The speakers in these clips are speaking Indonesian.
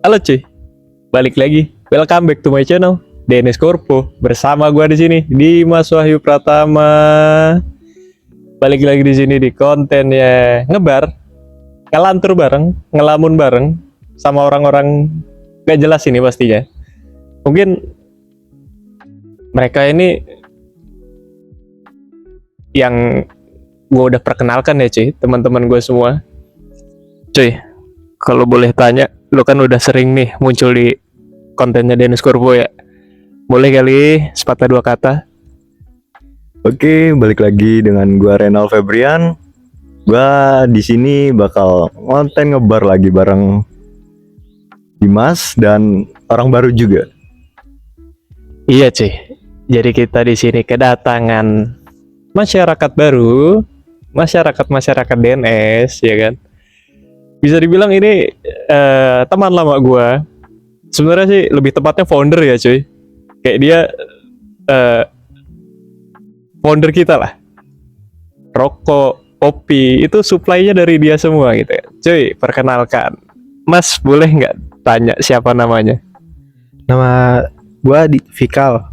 Halo cuy, balik lagi. Welcome back to my channel, Dennis Korpo. Bersama gua di sini, Dimas Wahyu Pratama. Balik lagi di sini di kontennya ngebar, ngelantur bareng, ngelamun bareng sama orang-orang gak jelas ini pastinya. Mungkin mereka ini yang gue udah perkenalkan ya cuy, teman-teman gue semua. Cuy, kalau boleh tanya, lo kan udah sering nih muncul di kontennya Dennis Korpo ya. Boleh kali sepatah dua kata? Oke, balik lagi dengan gua Renal Febrian. Gua di sini bakal konten ngebar lagi bareng Dimas dan orang baru juga. Iya cuy. Jadi kita di sini kedatangan masyarakat baru, masyarakat DNS ya kan. Bisa dibilang ini teman lama gue. Sebenarnya sih lebih tepatnya founder ya cuy. Kayak dia founder kita lah. Rokok, kopi itu supply-nya dari dia semua gitu ya. Cuy, perkenalkan. Mas, boleh nggak tanya siapa namanya? Nama gua di Vikal.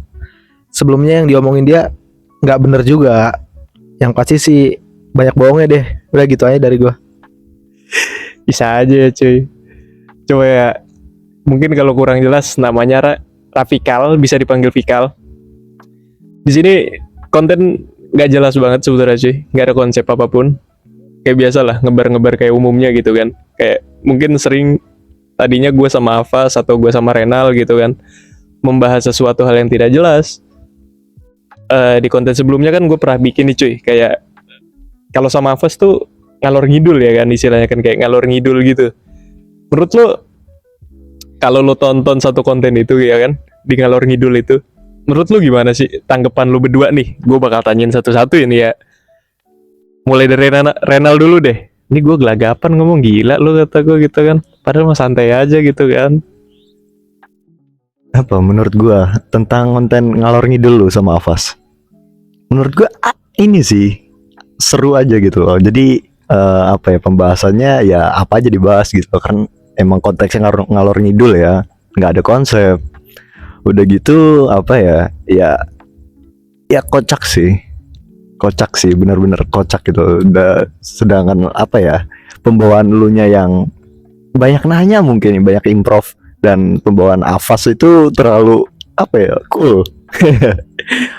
Sebelumnya yang diomongin dia nggak bener juga. Yang pasti sih banyak bohongnya deh. Udah gitu aja dari gua. Bisa aja ya cuy. Coba ya, mungkin kalau kurang jelas namanya Rafikal, bisa dipanggil Vikal. Di sini konten nggak jelas banget sebenarnya cuy, nggak ada konsep apapun. Kayak biasa lah, ngebar-ngebar kayak umumnya gitu kan. Kayak mungkin sering tadinya gue sama Avas atau gue sama Renal gitu kan, membahas sesuatu hal yang tidak jelas. Di konten sebelumnya kan gue pernah bikin nih cuy, kayak kalau sama Avas tuh ngalor ngidul ya kan, istilahnya kan kayak ngalor ngidul gitu. Menurut lo, kalau lo tonton satu konten itu ya kan, di ngalor ngidul itu, menurut lo gimana sih tanggapan lo berdua nih? Gue bakal tanyain satu-satu ini ya. Mulai dari Renal dulu deh. Ini gue gelagapan ngomong, gila lo kata gue gitu kan. Padahal mah santai aja gitu kan. Apa menurut gua tentang konten ngalor ngidul lu sama Avas? Menurut gua ini sih seru aja gitu loh. Jadi apa ya, pembahasannya ya apa aja dibahas gitu kan. Emang konteksnya ngalor ngidul ya, nggak ada konsep. Udah gitu apa ya, ya kocak sih, benar-benar kocak gitu. Udah, sedangkan apa ya, pembawaan elunya yang banyak nanya, mungkin banyak improv, dan pembawaan Avas itu terlalu apa ya, cool.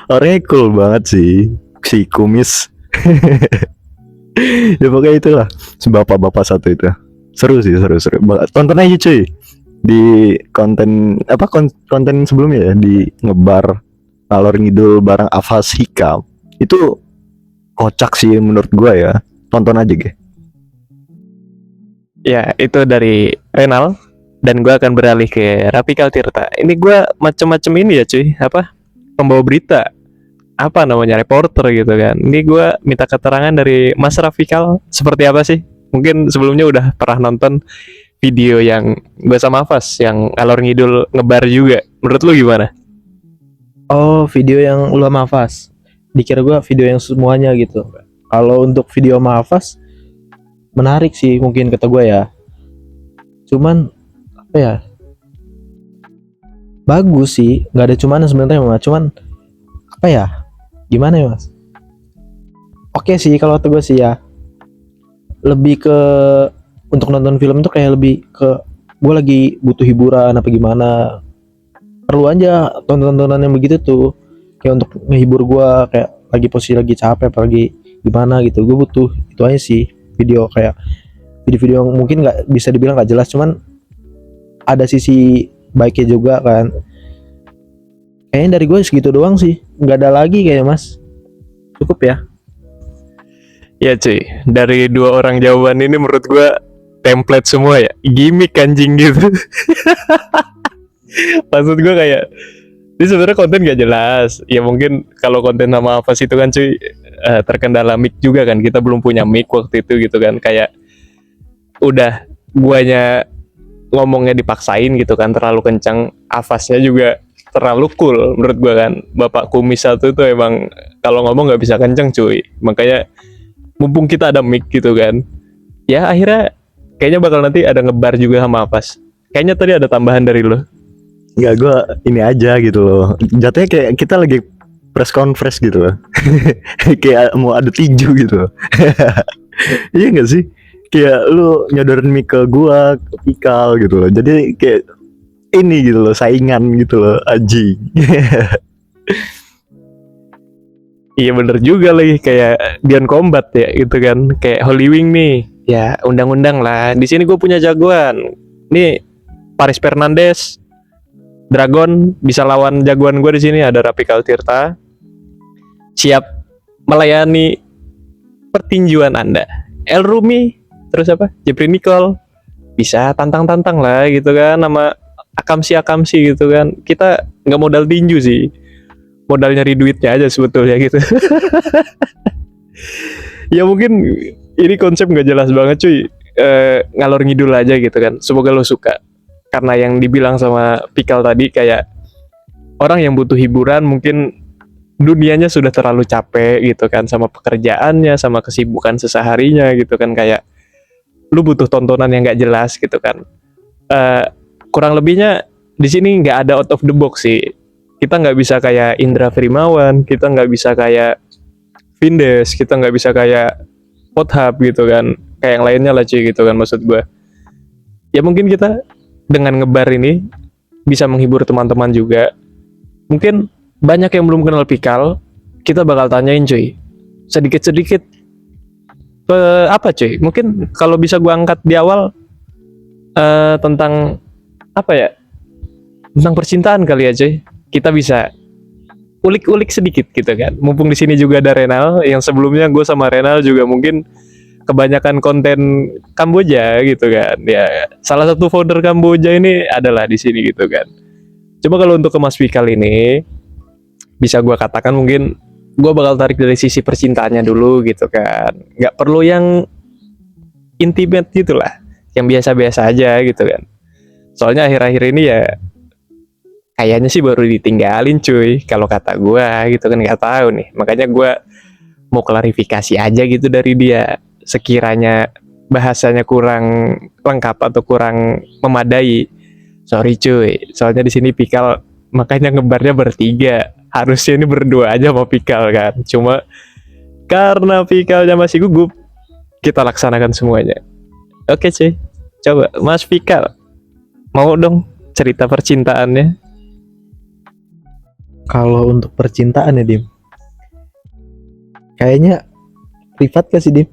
Orangnya cool banget sih, si kumis. Ya pokoknya itulah, bapak-bapak satu itu seru banget. Tonton aja cuy di konten apa, konten sebelumnya ya, di ngebar ngalor ngidul bareng Avas Hikam. Itu kocak sih menurut gua ya, tonton aja ge. Ya, itu dari Renal. Dan gue akan beralih ke Rafikal Tirta. Ini gue macem-macem ini ya cuy, apa, pembawa berita, apa namanya, reporter gitu kan. Ini gue minta keterangan dari Mas Rafikal, seperti apa sih? Mungkin sebelumnya udah pernah nonton video yang gue sama Avas, yang alor ngidul ngebar juga. Menurut lu gimana? Oh, video yang lu sama Avas. Dikira gua video yang semuanya gitu. Kalau untuk video sama Avas menarik sih mungkin kata gua ya. Cuman apa ya? Bagus sih, nggak ada cuman sebenarnya mah. Cuman apa ya? Gimana ya, Mas? Oke sih kalau kata gua sih ya. Lebih ke untuk nonton film itu kayak lebih ke gua lagi butuh hiburan apa gimana. Perlu aja tontonan yang begitu tuh, kayak untuk menghibur gua, kayak lagi posisi lagi capek apalagi gimana gitu. Gue butuh itu aja sih, video kayak video-video yang mungkin nggak bisa dibilang nggak jelas, cuman ada sisi baiknya juga kan. Kayaknya dari gue segitu doang sih, nggak ada lagi kayaknya, Mas. Cukup ya. Ya cuy, dari dua orang jawaban ini menurut gue template semua ya, gimmick anjing gitu. Maksud gue kayak, ini sebenarnya konten gak jelas. Ya mungkin kalau konten sama Avas itu kan cuy, terkendala mic juga kan. Kita belum punya mic waktu itu gitu kan. Kayak udah guanya ngomongnya dipaksain gitu kan, terlalu kencang. Avasnya juga terlalu cool menurut gua kan. Bapak kumis satu itu emang kalau ngomong gak bisa kencang cuy. Makanya mumpung kita ada mic gitu kan, ya akhirnya kayaknya bakal nanti ada ngebar juga sama Avas. Kayaknya tadi ada tambahan dari lo. Enggak, gue ini aja gitu loh. Jatuhnya kayak kita lagi press conference gitu loh. Kayak mau ada tinju gitu loh. Iya gak sih? Kayak lu nyodorin mic ke gua, ke Pikal gitu loh. Jadi kayak ini gitu loh, saingan gitu loh, anjing. Iya bener juga lagi, kayak Beyond Combat ya gitu kan, kayak Holy Wing nih, ya undang-undang lah. Di sini gue punya jagoan, nih Paris Fernandes, Dragon bisa lawan jagoan gue di sini ada Rapikal Tirta, siap melayani pertinjuan Anda. El Rumi, terus apa? Jeffrey Nicole, bisa tantang-tantang lah gitu kan, sama akamsi gitu kan. Kita nggak modal tinju sih, modal nyari duitnya aja sebetulnya gitu. Ya mungkin ini konsep nggak jelas banget cuy. Ngalor ngidul aja gitu kan. Semoga lo suka. Karena yang dibilang sama Pikal tadi kayak orang yang butuh hiburan mungkin dunianya sudah terlalu capek gitu kan sama pekerjaannya, sama kesibukan seseharinya gitu kan, kayak lu butuh tontonan yang nggak jelas gitu kan. Kurang lebihnya di sini nggak ada out of the box sih. Kita nggak bisa kayak Indra Frimawan, kita nggak bisa kayak Vindes, kita nggak bisa kayak Pothap gitu kan, kayak yang lainnya lah cuy gitu kan maksud gue. Ya mungkin kita dengan ngebar ini bisa menghibur teman-teman juga. Mungkin banyak yang belum kenal Pikal, kita bakal tanyain cuy, sedikit-sedikit apa cuy. Mungkin kalau bisa gue angkat di awal tentang apa ya, tentang percintaan kali ya cuy. Kita bisa ulik-ulik sedikit gitu kan. Mumpung di sini juga ada Renal, yang sebelumnya gue sama Renal juga mungkin kebanyakan konten Kamboja gitu kan. Ya, salah satu founder Kamboja ini adalah di sini gitu kan. Cuma kalau untuk ke Mas Pikal ini, bisa gue katakan mungkin gue bakal tarik dari sisi percintaannya dulu gitu kan. Nggak perlu yang intimate gitu lah, yang biasa-biasa aja gitu kan. Soalnya akhir-akhir ini ya kayaknya sih baru ditinggalin cuy, kalau kata gue gitu kan, nggak tahu nih. Makanya gue mau klarifikasi aja gitu dari dia, sekiranya bahasanya kurang lengkap atau kurang memadai, sorry cuy. Soalnya di sini Pikal makanya ngebarnya bertiga, harusnya ini berdua aja sama Pikal kan. Cuma karena Pikalnya masih gugup, kita laksanakan semuanya. Oke cuy, coba Mas Pikal mau dong cerita percintaannya. Kalau untuk percintaan ya Dim, kayaknya privat gak sih Dim?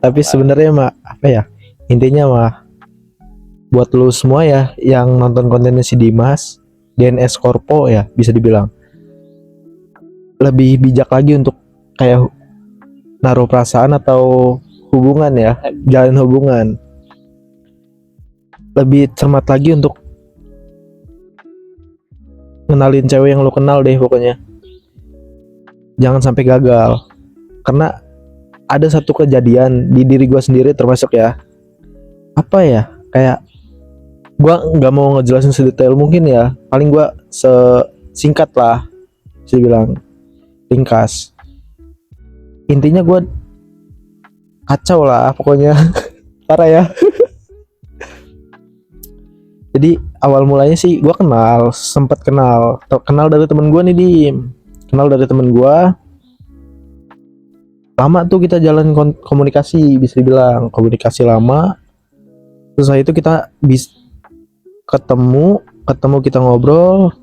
Tapi sebenarnya mah apa ya, intinya mah buat lu semua ya yang nonton kontennya si Dimas, DNS Corpo ya bisa dibilang, lebih bijak lagi untuk kayak naruh perasaan atau hubungan ya, jalin hubungan. Lebih cermat lagi untuk ngenalin cewek yang lu kenal deh pokoknya. Jangan sampai gagal. Karena ada satu kejadian di diri gue sendiri termasuk ya, apa ya, kayak gue nggak mau ngejelasin sedetail mungkin ya, paling gue sesingkat lah, bisa bilang ringkas. Intinya gue kacau lah pokoknya. Parah ya. Jadi awal mulanya sih gue sempat kenal dari temen gue nih Dim. Kenal dari temen gue. Lama tuh kita jalan komunikasi, bisa dibilang komunikasi lama. Terus itu kita ketemu kita ngobrol,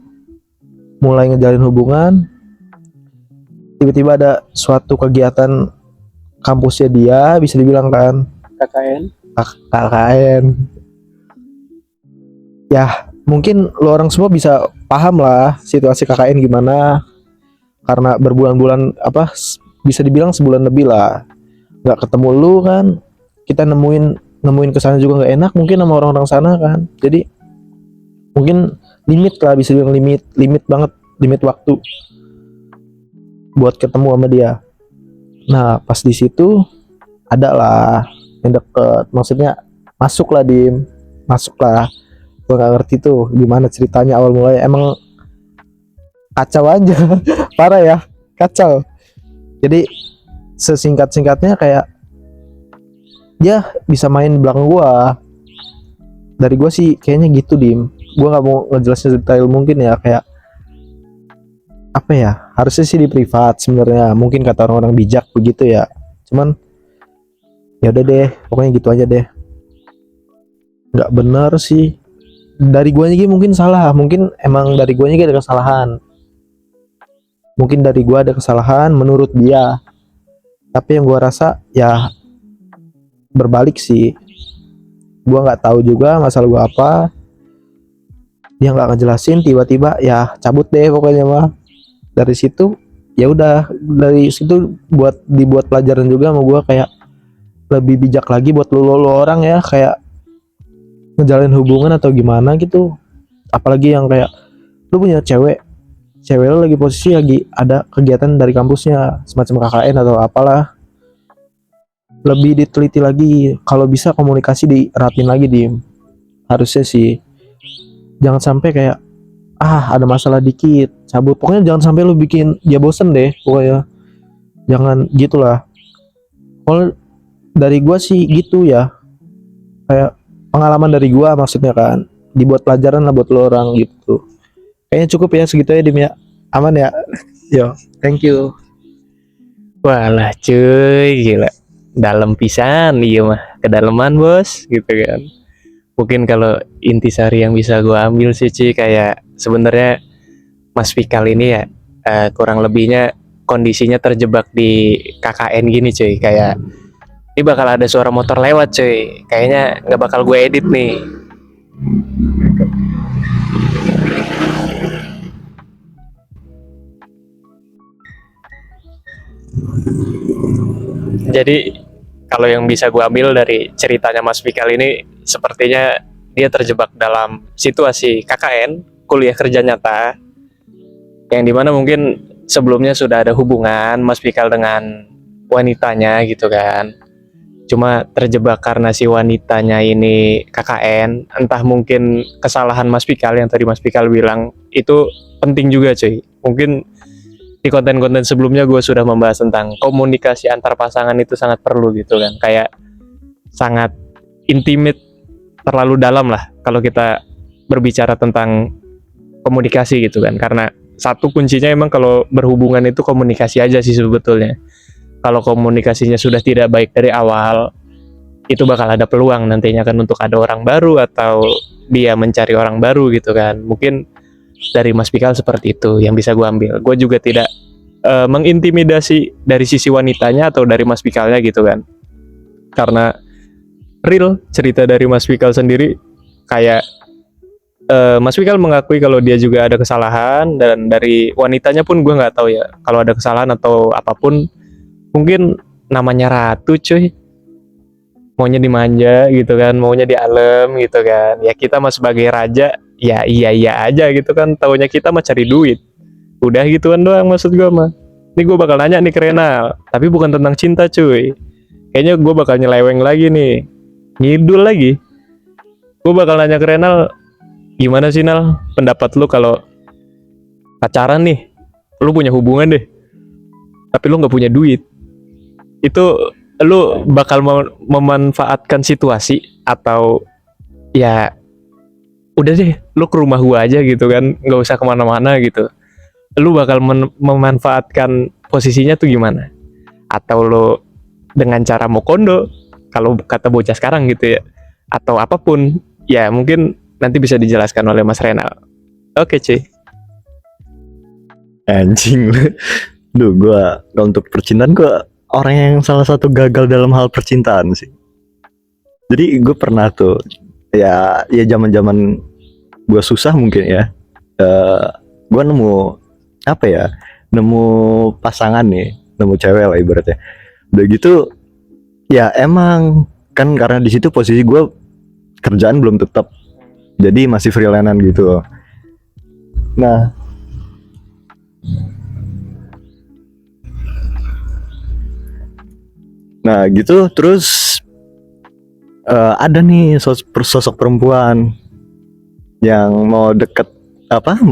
mulai ngejalin hubungan. Tiba-tiba ada suatu kegiatan kampusnya dia, bisa dibilang kan KKN. Ya mungkin lo orang semua bisa paham lah situasi KKN gimana, karena berbulan-bulan apa bisa dibilang sebulan lebih lah nggak ketemu lu kan, kita nemuin kesana juga nggak enak mungkin sama orang-orang sana kan. Jadi mungkin limit lah, bisa dibilang limit banget, limit waktu buat ketemu sama dia. Nah pas di situ ada lah yang deket, maksudnya masuk lah gue gak ngerti tuh gimana ceritanya awal mulai, emang kacau aja. Parah ya, kacau. Jadi sesingkat-singkatnya kayak dia bisa main belakang gua, dari gue sih kayaknya gitu, Dim. Gue nggak mau ngejelasin detail mungkin ya, kayak apa ya, harusnya sih di privat sebenarnya, mungkin kata orang-orang bijak begitu ya. Cuman ya udah deh, pokoknya gitu aja deh. Nggak benar sih dari guanya gitu, mungkin salah, mungkin emang dari guanya gitu ada kesalahan, mungkin dari gua ada kesalahan menurut dia, tapi yang gua rasa ya berbalik sih. Gua nggak tahu juga masalah gua apa, dia nggak ngejelasin, tiba-tiba ya cabut deh pokoknya mah. Dari situ ya udah, dari situ dibuat pelajaran juga sama gua, kayak lebih bijak lagi buat lo orang ya, kayak ngejalin hubungan atau gimana gitu. Apalagi yang kayak lu punya cewek, cewek lu lagi posisi lagi ada kegiatan dari kampusnya semacam KKN atau apalah, lebih diteliti lagi, kalau bisa komunikasi dirapiin lagi, di harusnya sih. Jangan sampai kayak ada masalah dikit cabut, pokoknya jangan sampai lu bikin dia bosen deh pokoknya, jangan gitulah. Kalau dari gua sih gitu ya, kayak pengalaman dari gua maksudnya kan, dibuat pelajaran lah buat lo orang gitu. Kayaknya cukup ya segitu ya, Dim ya. Aman ya. Yo, thank you. Walah cuy, gila. Dalam pisan, iya mah. Kedalaman bos, gitu kan. Mungkin kalau intisari yang bisa gue ambil sih cuy, kayak sebenarnya Mas Fikal ini ya kurang lebihnya kondisinya terjebak di KKN gini cuy. Kayak ini bakal ada suara motor lewat cuy. Kayaknya nggak bakal gue edit nih. Jadi kalau yang bisa gue ambil dari ceritanya Mas Fikal ini, sepertinya dia terjebak dalam situasi KKN, kuliah kerja nyata, yang dimana mungkin sebelumnya sudah ada hubungan Mas Fikal dengan wanitanya gitu kan. Cuma terjebak karena si wanitanya ini KKN, entah mungkin kesalahan Mas Fikal yang tadi Mas Fikal bilang itu penting juga cuy. Mungkin di konten-konten sebelumnya gue sudah membahas tentang komunikasi antar pasangan itu sangat perlu gitu kan, kayak sangat intimate, terlalu dalam lah kalau kita berbicara tentang komunikasi gitu kan, karena satu kuncinya emang kalau berhubungan itu komunikasi aja sih sebetulnya. Kalau komunikasinya sudah tidak baik dari awal, itu bakal ada peluang nantinya kan untuk ada orang baru atau dia mencari orang baru gitu kan. Mungkin dari Mas Fikal seperti itu yang bisa gue ambil. Gue juga tidak mengintimidasi dari sisi wanitanya atau dari Mas Fikalnya gitu kan, karena real cerita dari Mas Fikal sendiri, kayak Mas Fikal mengakui kalau dia juga ada kesalahan, dan dari wanitanya pun gue nggak tahu ya kalau ada kesalahan atau apapun. Mungkin namanya ratu cuy, maunya dimanja gitu kan, maunya dialem gitu kan. Ya kita mah sebagai raja ya iya aja gitu kan, taunya kita mah cari duit, udah gituan doang maksud gue mah. Ini gue bakal nanya nih ke Renal, tapi bukan tentang cinta cuy. Kayaknya gue bakal nyeleweng lagi nih, ngidul lagi. Gue bakal nanya ke Renal, gimana sih Nal pendapat lu kalau pacaran nih, lu punya hubungan deh tapi lu nggak punya duit, itu lu bakal memanfaatkan situasi atau ya udah deh lu ke rumah gua aja gitu kan, nggak usah kemana-mana gitu. Lu bakal memanfaatkan posisinya tuh gimana? Atau lu dengan cara mau kondo kalau kata bocah sekarang gitu ya, atau apapun ya, mungkin nanti bisa dijelaskan oleh Mas Renal. Oke cuy. Anjing lu. Duh, kalau untuk percintaan gue orang yang salah satu gagal dalam hal percintaan sih. Jadi gue pernah tuh ya zaman gue susah mungkin ya. Gue nemu pasangan nih, nemu cewek lah ibaratnya. Udah gitu ya emang kan karena di situ posisi gue kerjaan belum tetap, jadi masih freelance gitu. Nah gitu terus ada nih sosok perempuan yang mau deket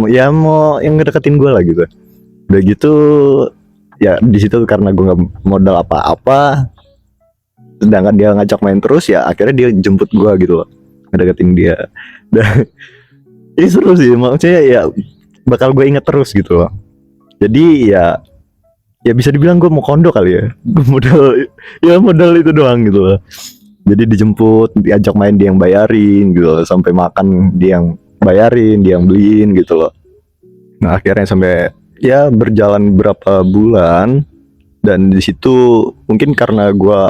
ya mau yang ngedeketin gue lah gitu. Udah gitu ya di situ karena gue nggak modal apa-apa, sedangkan dia ngajak main terus, ya akhirnya dia jemput gue gitu loh. ngedeketin dia. Dan ini seru sih, maksudnya ya bakal gue inget terus gitu loh. Jadi ya bisa dibilang gue mau kondo kali ya. Gue modal itu doang gitu loh. Jadi dijemput, diajak main dia yang bayarin gitu loh. Sampai makan dia yang bayarin, dia yang beliin gitu loh. Nah akhirnya sampai ya berjalan berapa bulan. Dan di situ mungkin karena gue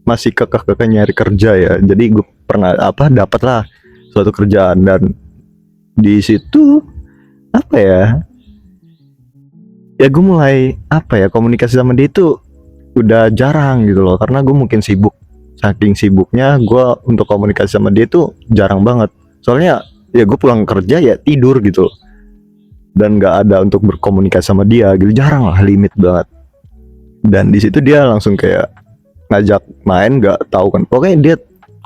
masih kekeh nyari kerja ya, jadi gue pernah dapat lah suatu kerjaan. Dan di situ ya gue mulai komunikasi sama dia itu udah jarang gitu loh, karena gue mungkin sibuk. Saking sibuknya gue untuk komunikasi sama dia itu jarang banget. Soalnya ya gue pulang kerja ya tidur gitu loh. Dan nggak ada untuk berkomunikasi sama dia gitu, jarang lah, limit banget. Dan di situ dia langsung kayak ngajak main, nggak tahu kan, pokoknya dia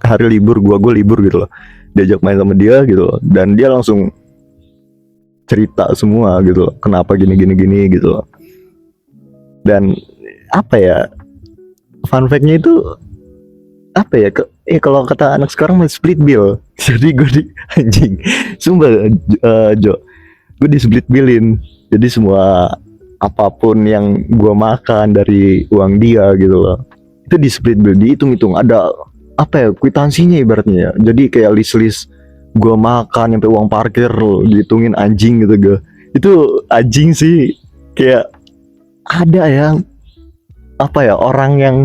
hari libur, gue libur gitu loh, diajak main sama dia gitu loh. Dan dia langsung cerita semua gitu loh, kenapa gini gitu loh. Dan fun fact-nya itu kalau kata anak sekarang split bill. Jadi gue anjing sumpah, Jo, gue di split billin. Jadi semua apapun yang gue makan dari uang dia gitu loh, itu di split bill, dihitung-hitung, ada kwitansinya ibaratnya ya. Jadi kayak list gue makan sampai uang parkir dihitungin, anjing gitu gue. Itu anjing sih, kayak ada yang orang yang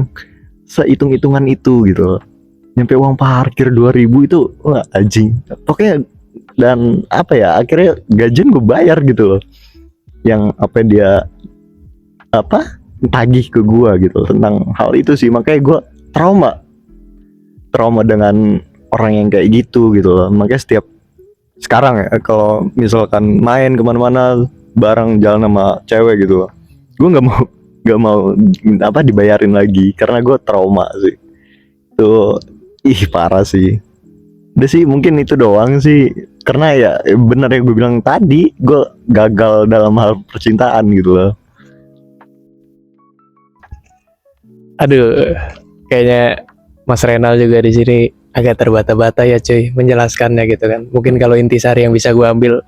sehitung-hitungan itu gitu loh. Nyampe uang parkir 2.000 itu, wah anjing. Pokoknya dan akhirnya gajian gue bayar gitu loh. Yang dia tagih ke gue gitu tentang hal itu sih. Makanya gue trauma dengan orang yang kayak gitu loh. Makanya setiap sekarang ya, kalau misalkan main kemana-mana bareng, jalan sama cewek gitu, gue nggak mau dibayarin lagi, karena gue trauma sih. Tuh parah sih. Udah sih mungkin itu doang sih, karena ya bener yang gue bilang tadi, gue gagal dalam hal percintaan gitu loh. Aduh, kayaknya Mas Renal juga di sini agak terbata-bata ya cuy menjelaskannya gitu kan. Mungkin kalau intisari yang bisa gue ambil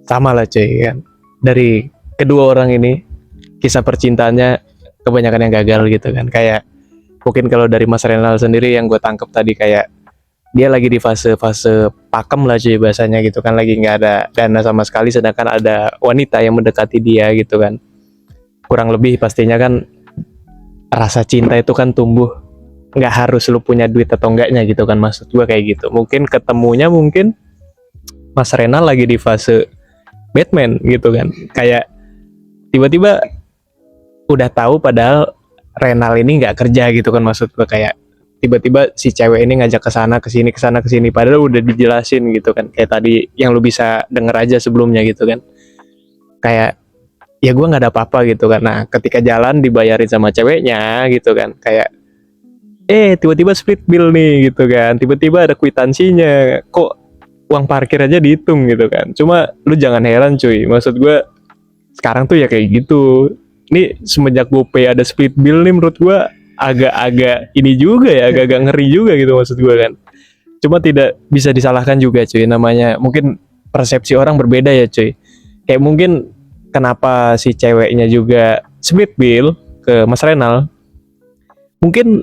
sama lah cuy kan, dari kedua orang ini kisah percintaannya kebanyakan yang gagal gitu kan. Kayak mungkin kalau dari Mas Renal sendiri yang gue tangkap tadi, kayak dia lagi di fase pakem lah cuy bahasanya gitu kan, lagi nggak ada dana sama sekali, sedangkan ada wanita yang mendekati dia gitu kan. Kurang lebih pastinya kan rasa cinta itu kan tumbuh, nggak harus lu punya duit atau enggaknya gitu kan, maksud gue kayak gitu. Mungkin ketemunya mungkin Mas Renal lagi di fase Batman gitu kan, kayak tiba-tiba udah tahu padahal Renal ini nggak kerja gitu kan, maksud gue. Kayak tiba-tiba si cewek ini ngajak ke sana ke sini padahal udah dijelasin gitu kan, kayak tadi yang lu bisa denger aja sebelumnya gitu kan. Kayak ya gue nggak ada apa-apa gitu kan. Nah ketika jalan dibayarin sama ceweknya gitu kan, kayak tiba-tiba split bill nih gitu kan, tiba-tiba ada kwitansinya, kok uang parkir aja dihitung gitu kan. Cuma lu jangan heran cuy, maksud gue sekarang tuh ya kayak gitu. Ini semenjak GoPay ada split bill nih, menurut gue agak-agak ini juga ya, agak-agak ngeri juga gitu maksud gue kan. Cuma tidak bisa disalahkan juga cuy, namanya mungkin persepsi orang berbeda ya cuy. Kayak mungkin kenapa si ceweknya juga split bill ke Mas Renal, mungkin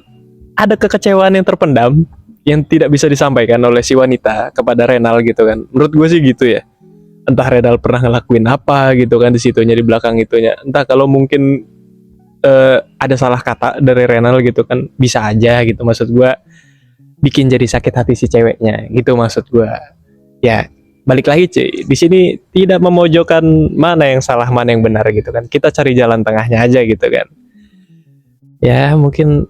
ada kekecewaan yang terpendam yang tidak bisa disampaikan oleh si wanita kepada Renal gitu kan. Menurut gue sih gitu ya. Entah Renal pernah ngelakuin apa gitu kan di situnya, di belakang itunya. Entah kalau mungkin ada salah kata dari Renal gitu kan, bisa aja gitu, maksud gue bikin jadi sakit hati si ceweknya gitu maksud gue. Ya balik lagi cuy, di sini tidak memojokkan mana yang salah mana yang benar gitu kan, kita cari jalan tengahnya aja gitu kan. Ya mungkin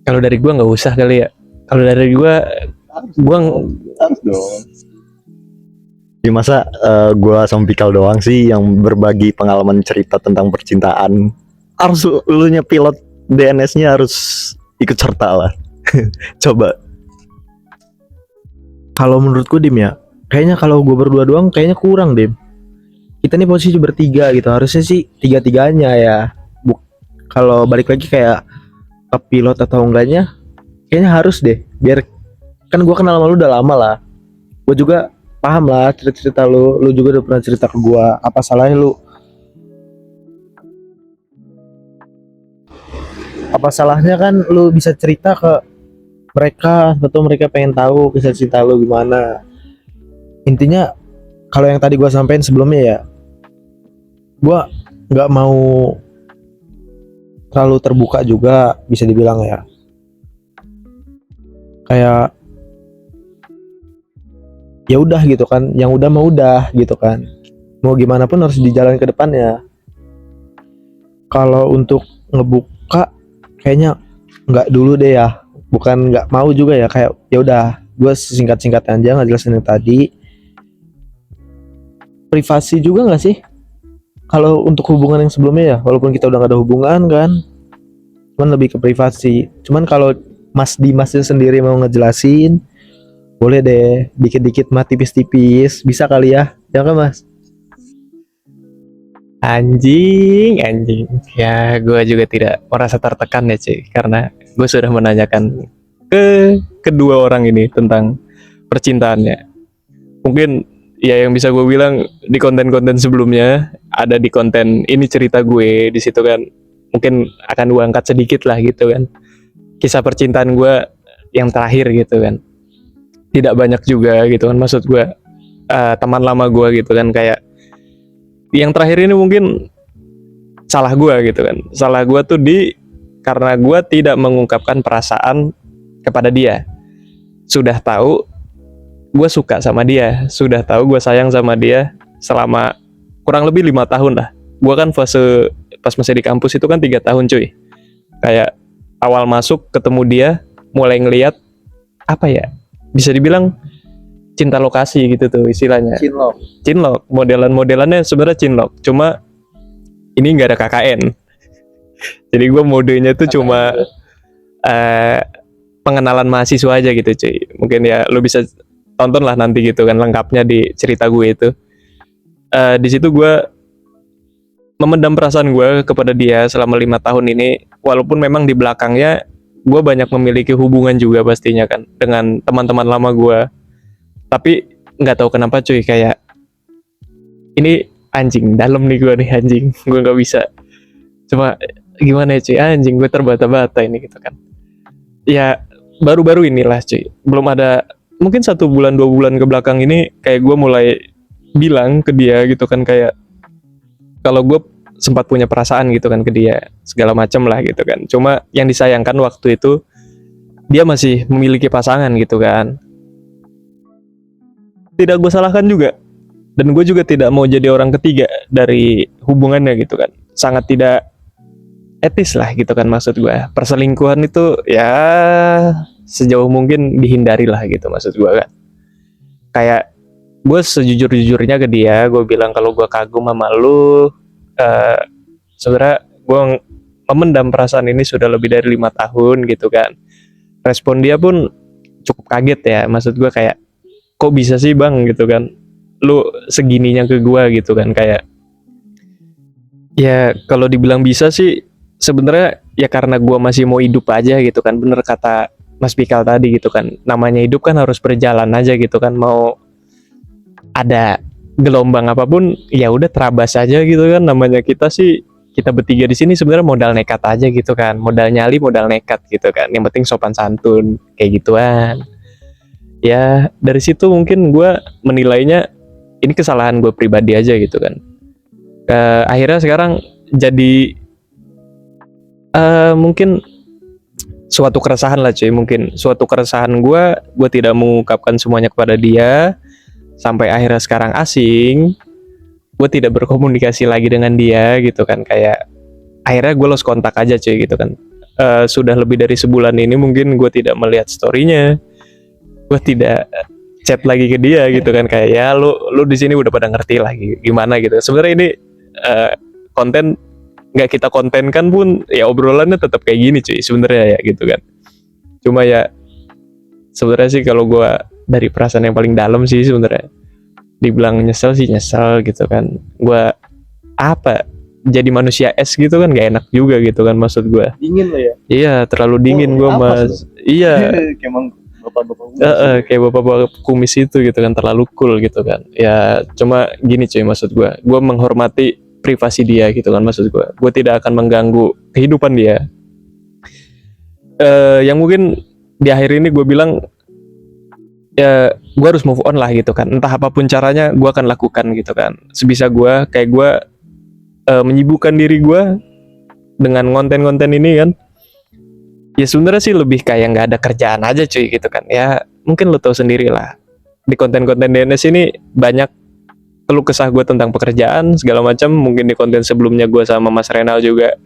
kalau dari gue nggak usah kali ya, kalau dari gue harus dong. Ya masa gue sama Pikal doang sih yang berbagi pengalaman cerita tentang percintaan. Harus lu nya pilot DNS-nya harus ikut serta lah. Coba. Kalau menurutku Dim ya, kayaknya kalau gue berdua doang kayaknya kurang Dim. Kita nih posisi bertiga gitu, harusnya sih tiga-tiganya ya. Kalau balik lagi kayak ke pilot atau enggaknya, kayaknya harus deh, biar kan gue kenal sama lu udah lama lah. Gue juga paham lah cerita-cerita lu juga udah pernah cerita ke gue. Apa salahnya lu? Apa salahnya kan lu bisa cerita ke mereka, betul mereka pengen tahu kisah cinta lu gimana. Intinya kalau yang tadi gue sampein sebelumnya ya, gue nggak mau terlalu terbuka juga bisa dibilang ya. Kayak ya udah gitu kan, yang udah mau udah gitu kan. Mau gimana pun harus dijalan ke depannya. Kalau untuk ngebuka kayaknya nggak dulu deh ya. Bukan nggak mau juga ya, kayak ya udah gue singkat-singkat aja nggak jelasin yang tadi. Privasi juga nggak sih kalau untuk hubungan yang sebelumnya ya, walaupun kita udah gak ada hubungan kan, cuman lebih ke privasi. Cuman kalau Mas Dimasnya sendiri mau ngejelasin, boleh deh dikit-dikit mah tipis-tipis, bisa kali ya kan Mas? Anjing. Ya, gue juga tidak merasa tertekan ya, cuy, karena gue sudah menanyakan ke kedua orang ini tentang percintaannya. Mungkin ya yang bisa gue bilang di konten-konten sebelumnya, ada di konten ini cerita gue di situ kan, mungkin akan gue angkat sedikit lah gitu kan. Kisah percintaan gue yang terakhir gitu kan. Tidak banyak juga gitu kan, maksud gue teman lama gue gitu kan, kayak yang terakhir ini mungkin salah gue gitu kan. Salah gue tuh karena gue tidak mengungkapkan perasaan kepada dia. Sudah tahu gue suka sama dia, sudah tahu gue sayang sama dia selama kurang lebih 5 tahun lah. Gue kan fase pas masih di kampus itu kan 3 tahun cuy. Kayak awal masuk ketemu dia, mulai ngelihat apa ya, bisa dibilang cinta lokasi gitu tuh istilahnya. Cinlok, modelannya sebenarnya cinlok, cuma ini nggak ada KKN. Jadi gue modenya tuh cuma pengenalan mahasiswa aja gitu cuy. Mungkin ya lu bisa tonton lah nanti gitu kan lengkapnya di cerita gue itu. Di situ gue memendam perasaan gue kepada dia selama 5 tahun ini, walaupun memang di belakangnya gue banyak memiliki hubungan juga pastinya kan dengan teman-teman lama gue. Tapi nggak tahu kenapa cuy, kayak ini anjing dalam nih gue nih, anjing gue nggak bisa. Cuma gimana ya cuy, anjing gue terbata-bata ini gitu kan. Ya baru-baru inilah cuy, belum ada, mungkin 1 bulan 2 bulan ke belakang ini kayak gue mulai bilang ke dia gitu kan, kayak kalau gue sempat punya perasaan gitu kan ke dia segala macam lah gitu kan. Cuma yang disayangkan waktu itu dia masih memiliki pasangan gitu kan. Tidak gue salahkan juga, dan gue juga tidak mau jadi orang ketiga dari hubungannya gitu kan. Sangat tidak etis lah gitu kan, maksud gue. Perselingkuhan itu ya sejauh mungkin dihindari lah gitu, maksud gue kan. Kayak gue sejujur-jujurnya ke dia, gue bilang kalau gue kagum sama lu. Sebenarnya gue memendam perasaan ini sudah lebih dari 5 tahun gitu kan. Respon dia pun cukup kaget ya, maksud gue kayak kok bisa sih bang gitu kan, lu segininya ke gue gitu kan. Kayak ya kalau dibilang bisa sih sebenarnya ya karena gue masih mau hidup aja gitu kan. Bener kata Mas Pikal tadi gitu kan, namanya hidup kan harus berjalan aja gitu kan. Mau ada gelombang apapun ya udah terabas aja gitu kan. Namanya kita bertiga di sini sebenarnya modal nekat aja gitu kan, modal nyali modal nekat gitu kan. Yang penting sopan santun kayak gituan. Ya dari situ mungkin gue menilainya ini kesalahan gue pribadi aja gitu kan. Akhirnya sekarang jadi mungkin suatu keresahan lah cuy, mungkin suatu keresahan gue tidak mengungkapkan semuanya kepada dia. Sampai akhirnya sekarang asing, gue tidak berkomunikasi lagi dengan dia gitu kan. Kayak akhirnya gue lost kontak aja cuy gitu kan. Sudah lebih dari sebulan ini mungkin gue tidak melihat storynya, gue tidak chat lagi ke dia gitu kan. Kayak ya lu di sini udah pada ngerti lah gimana gitu. Sebenarnya ini konten nggak kita kontenkan pun ya obrolannya tetap kayak gini cuy sebenarnya ya gitu kan. Cuma ya sebenarnya sih kalau gue dari perasaan yang paling dalam sih sebenarnya, dibilang nyesel sih nyesel gitu kan. Gue apa jadi manusia es gitu kan gak enak juga gitu kan, maksud gue. Dingin lo ya. Iya terlalu dingin gue mas. Iya. Emang bapak-bapak. Kayak bapak-bapak kumis itu gitu kan, terlalu cool gitu kan. Ya cuma gini cuy, maksud gue menghormati privasi dia gitu kan, maksud gue tidak akan mengganggu kehidupan dia. Yang mungkin di akhir ini gue bilang ya gue harus move on lah gitu kan, entah apapun caranya gue akan lakukan gitu kan, sebisa gue, kayak gue menyibukkan diri gue dengan konten-konten ini kan. Ya sebenarnya sih lebih kayak nggak ada kerjaan aja cuy gitu kan. Ya mungkin lo tahu sendiri lah, di konten-konten DNS ini banyak keluh kesah gue tentang pekerjaan segala macam. Mungkin di konten sebelumnya gue sama Mas Renal juga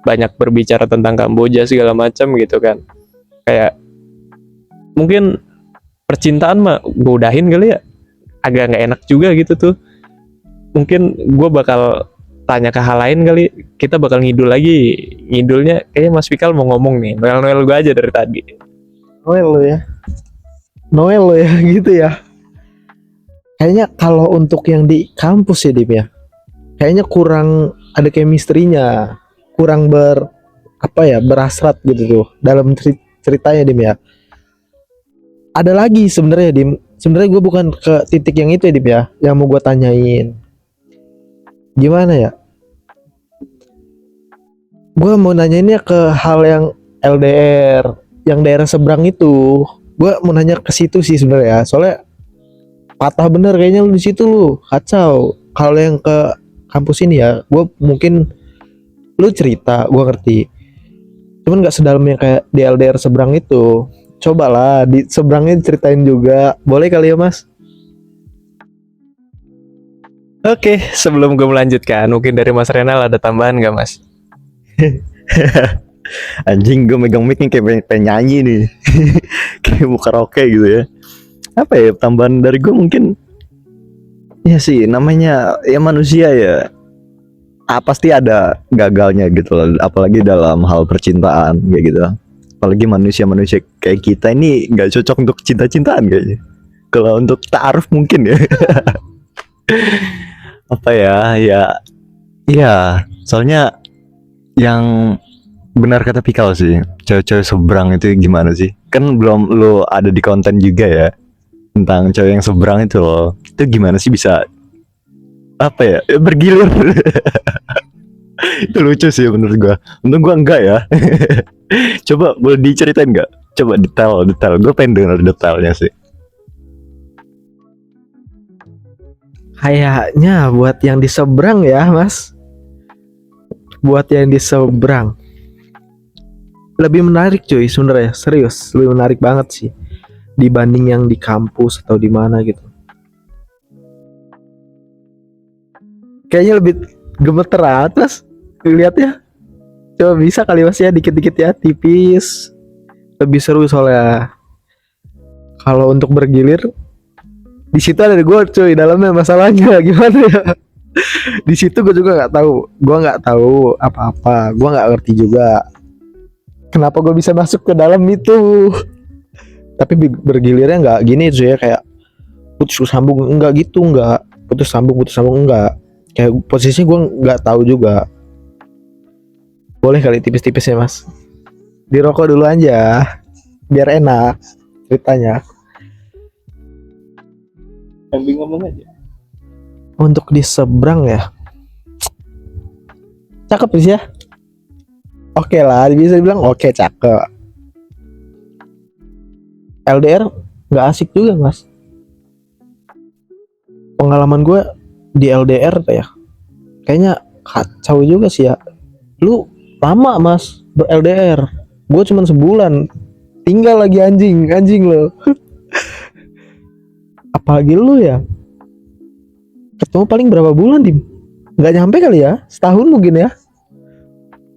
banyak berbicara tentang Kamboja segala macam gitu kan. Kayak mungkin percintaan mah gue udahin kali ya, agak nggak enak juga gitu tuh. Mungkin gue bakal tanya ke hal lain kali, kita bakal ngidul lagi. Ngidulnya kayaknya Mas Fikal mau ngomong nih, Noel gue aja dari tadi. Noel lo ya gitu ya. Kayaknya kalau untuk yang di kampus ya Dim ya, kayaknya kurang ada chemistry-nya, kurang berasrat gitu tuh dalam ceritanya Dim ya. Ada lagi sebenarnya Dim, sebenarnya gue bukan ke titik yang itu ya Dim ya, yang mau gue tanyain. Gimana ya? Gue mau nanyainnya ke hal yang LDR, yang daerah seberang itu. Gue mau nanya ke situ sih sebenarnya, soalnya patah bener kayaknya lu di situ lu, kacau. Kalau yang ke kampus ini ya, gue mungkin lu cerita, gue ngerti. Cuman nggak sedalam yang kayak di LDR seberang itu. Cobalah di seberangnya ceritain juga, boleh kali ya Mas? Oke, sebelum gue melanjutkan, mungkin dari Mas Renal ada tambahan nggak Mas? Anjing, gue megang mic nih kayak pengen nyanyi nih. Kayak mau karaoke gitu ya. Apa ya tambahan dari gue mungkin? Ya sih, namanya ya manusia ya. Pasti ada gagalnya gitu loh, apalagi dalam hal percintaan kayak gitu. Apalagi manusia-manusia kayak kita ini nggak cocok untuk cinta-cintaan kayaknya. Kalau untuk ta'aruf mungkin ya. Apa ya, soalnya yang benar kata Pikal sih, cewek-cewek seberang itu gimana sih? Kan belum lo ada di konten juga ya tentang cewek yang seberang itu loh. Itu gimana sih bisa bergilir? Itu lucu sih menurut gua. Untung gua enggak ya. Coba boleh diceritain nggak? Coba detail. Gue pengen denger detailnya sih. Kayaknya buat yang di seberang ya Mas, buat yang di seberang lebih menarik cuy sebenarnya, serius lebih menarik banget sih dibanding yang di kampus atau di mana gitu. Kayaknya lebih gemeteran Mas lihatnya. Coba bisa kali Mas ya, dikit-dikit ya, tipis, lebih seru soalnya. Kalau untuk bergilir di situ ada gue cuy, dalamnya masalahnya gimana ya. Di situ gue juga nggak tahu apa-apa, gue nggak ngerti juga kenapa gue bisa masuk ke dalam itu. Tapi bergilirnya nggak gini cuy ya, kayak putus sambung enggak gitu, enggak putus sambung enggak, kayak posisinya gue nggak tahu juga. Boleh kali tipis-tipis ya Mas, dirokok dulu aja biar enak ceritanya. Sambil ngomong aja. Untuk di seberang ya, cakep sih ya. Oke lah, bisa dibilang oke, cakep. LDR nggak asik juga Mas. Pengalaman gue di LDR kayaknya kacau juga sih ya. Lu lama Mas ber-LDR, gue cuma sebulan, tinggal lagi anjing lo. Apalagi lu ya, ketemu paling berapa bulan Dim? Nggak nyampe kali ya, setahun mungkin ya.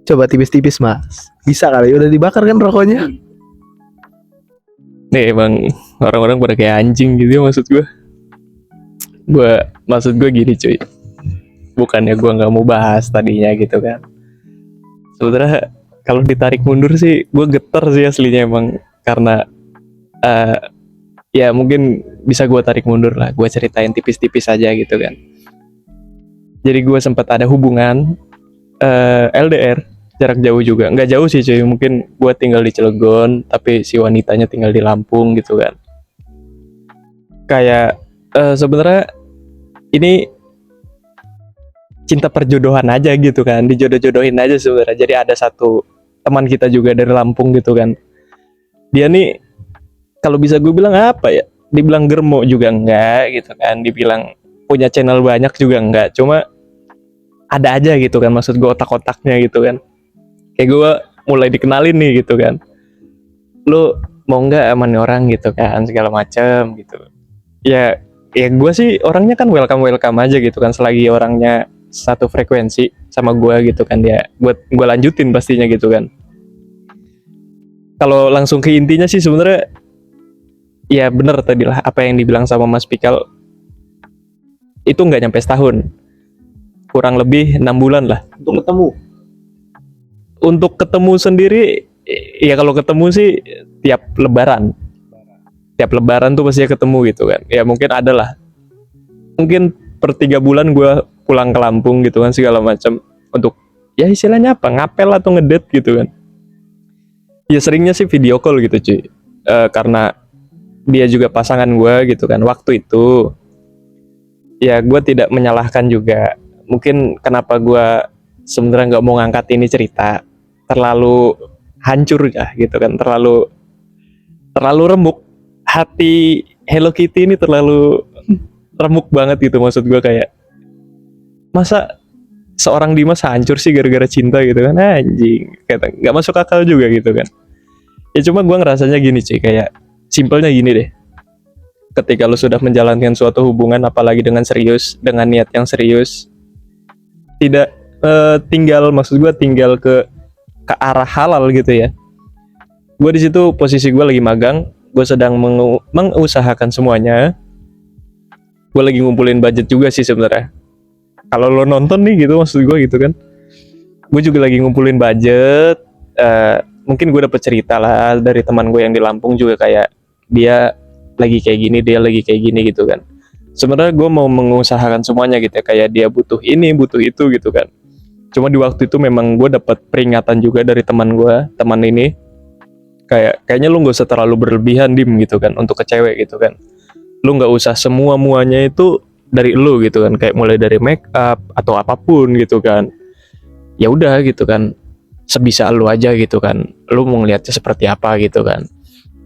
Coba tipis-tipis Mas, bisa kali, udah dibakar kan rokoknya. Nih emang orang-orang pada kayak anjing gitu ya, maksud gue gini cuy, bukannya gue nggak mau bahas tadinya gitu kan. Sebenarnya kalau ditarik mundur sih gue getar sih aslinya emang, karena ya mungkin bisa gue tarik mundur lah, gue ceritain tipis-tipis aja gitu kan. Jadi gue sempat ada hubungan LDR jarak jauh juga. Nggak jauh sih cuy, mungkin gue tinggal di Cilegon tapi si wanitanya tinggal di Lampung gitu kan. Kayak sebenarnya ini cinta perjodohan aja gitu kan, dijodoh-jodohin aja sebenarnya. Jadi ada satu teman kita juga dari Lampung gitu kan, dia nih kalau bisa gue bilang apa ya, dibilang germo juga enggak gitu kan, dibilang punya channel banyak juga enggak, cuma ada aja gitu kan, maksud gue otak-otaknya gitu kan. Kayak gue mulai dikenalin nih gitu kan, lu mau nggak sama nih orang gitu kan, segala macam gitu. Ya gue sih orangnya kan welcome aja gitu kan, selagi orangnya satu frekuensi sama gue gitu kan, ya buat gue lanjutin pastinya gitu kan. Kalau langsung ke intinya sih sebenarnya ya bener tadi lah apa yang dibilang sama Mas Pikal, itu nggak nyampe setahun, kurang lebih 6 bulan lah Untuk ketemu. untuk ketemu sendiri. Ya kalau ketemu sih tiap lebaran tuh pasti ketemu gitu kan. Ya mungkin ada lah, mungkin per 3 bulan gue pulang ke Lampung gitu kan, segala macam, untuk ya istilahnya apa, ngapel atau ngedate gitu kan. Ya seringnya sih video call gitu cuy. Karena dia juga pasangan gue gitu kan waktu itu. Ya gue tidak menyalahkan juga, mungkin kenapa gue sebenarnya nggak mau ngangkat ini cerita, terlalu hancur ya gitu kan, terlalu remuk. Hati Hello Kitty ini terlalu remuk banget gitu, maksud gue kayak masa seorang Dimas hancur sih gara-gara cinta gitu kan, anjing, kata nggak masuk akal juga gitu kan. Ya cuma gue ngerasanya gini cuy, kayak simpelnya gini deh, ketika lu sudah menjalankan suatu hubungan apalagi dengan serius, dengan niat yang serius, tidak maksud gue tinggal ke arah halal gitu ya. Gue di situ posisi gue lagi magang, gue sedang mengusahakan semuanya. Gue lagi ngumpulin budget juga sih sebenarnya. Kalau lo nonton nih gitu, maksud gue gitu kan. Gue juga lagi ngumpulin budget. Mungkin gue dapet cerita lah dari teman gue yang di Lampung juga, kayak dia lagi kayak gini, dia lagi kayak gini gitu kan. Sebenarnya gue mau mengusahakan semuanya gitu ya, kayak dia butuh ini, butuh itu gitu kan. Cuma di waktu itu memang gue dapat peringatan juga dari teman ini, kayaknya lu nggak usah terlalu berlebihan dim gitu kan untuk ke cewek gitu kan. Lu nggak usah muanya itu dari lu gitu kan, kayak mulai dari make up atau apapun gitu kan. Ya udah gitu kan, sebisa lu aja gitu kan, lu mau ngeliatnya seperti apa gitu kan.